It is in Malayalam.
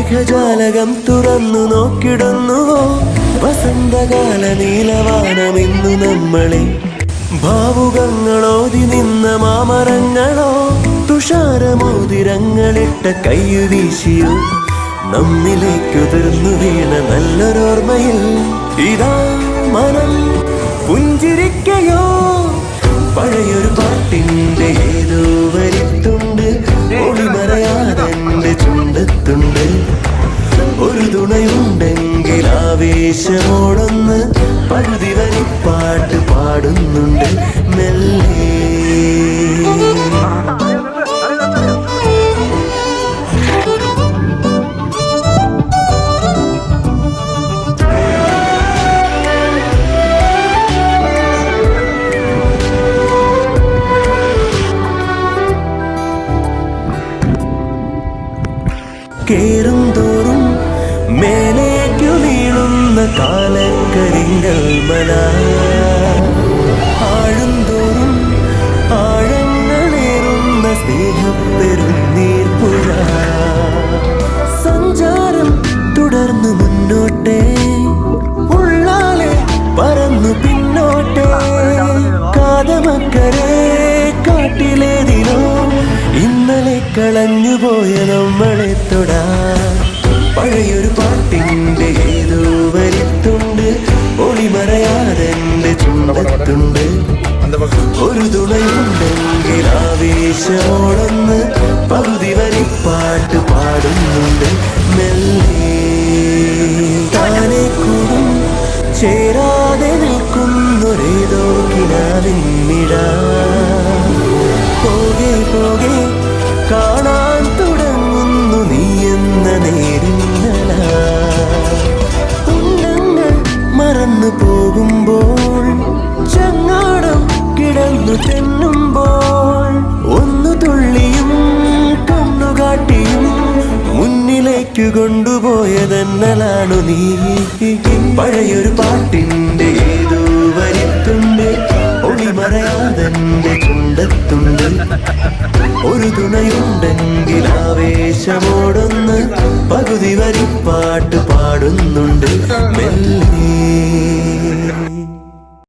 മേഘജാലകം തുറന്നു നോക്കിടുന്നുവോ വസന്തകാല നീലവാനമിന്നു നമ്മളെ ഭാവുകങ്ങളോതി നിന്ന മാമരങ്ങളോ തുഷാരമോതിരങ്ങളിട്ട കയ്യു വീശിയോ നമ്മിലേക്കുതിർന്നു വീണ നല്ലൊരോർമ്മയിൽ ഇതാ മനം പുഞ്ചിരിക്കയോ പഴയൊരു പാട്ടിന്റെ ഏതോ വരിത്തുണ്ട് ഒളിമറയാതെന്റെ ചുണ്ടത്തുണ്ട് ഒരു തുണയുണ്ടെങ്കിൽ ആവേശമോടൊന്ന് പകുതി വരി പാട്ട് പാടുന്നുണ്ട് മെല്ലെ കേറും തോറും മേലേക്കു വീഴുന്ന കാലക്കരിങ്കൽ മല ആഴും തോറും ആഴങ്ങളേറുന്ന സ്നേഹപ്പെരുന്നീർപ്പുഴ സഞ്ചാരം തുടർന്നു മുന്നോട്ടേ ഉള്ളാലെ പറന്നു പിന്നോട്ടേ കാതമക്കരെ കാട്ടിലേതിനോ ഇന്നലെ കളഞ്ഞുപോയ നമ്മളെ തൊടാ പഴയൊരു പാട്ടിന്റെ ഏതോ വരിത്തുണ്ട് ഒളിമറയാതെന്റെ ചുണ്ടത്തുണ്ട് ഒരു തുണയുണ്ടെങ്കിൽ ആവേശമോടൊന്ന് പകുതി വരി പാട്ട് പാടുന്നുണ്ട് മെല്ലെ താനെ കൂടും ചേരാതെ നിൽക്കുന്നൊരേതോ കിനാവിന്നിടാ പോകെ പോകെ കാണാൻ തുടങ്ങുന്നു നീ എന്ന നേരിന്നല ഉണ്ടങ്ങൾ മറന്നു പോകുമ്പോൾ ചങ്ങാടം കിടന്നു തെന്നുമ്പോൾ ഒന്നു തുള്ളിയും കണ്ണുകാട്ടിയും മുന്നിലേക്കു കൊണ്ടുപോയതെന്നലാണു നീ പഴയൊരു പാട്ടിന്റെ ഏതോ വരിത്തുണ്ട് ഒളിമറയാതെന്റെ ചുണ്ടത്തുണ്ട് ഒരു തുണയുണ്ടെങ്കിൽ ആവേശമോ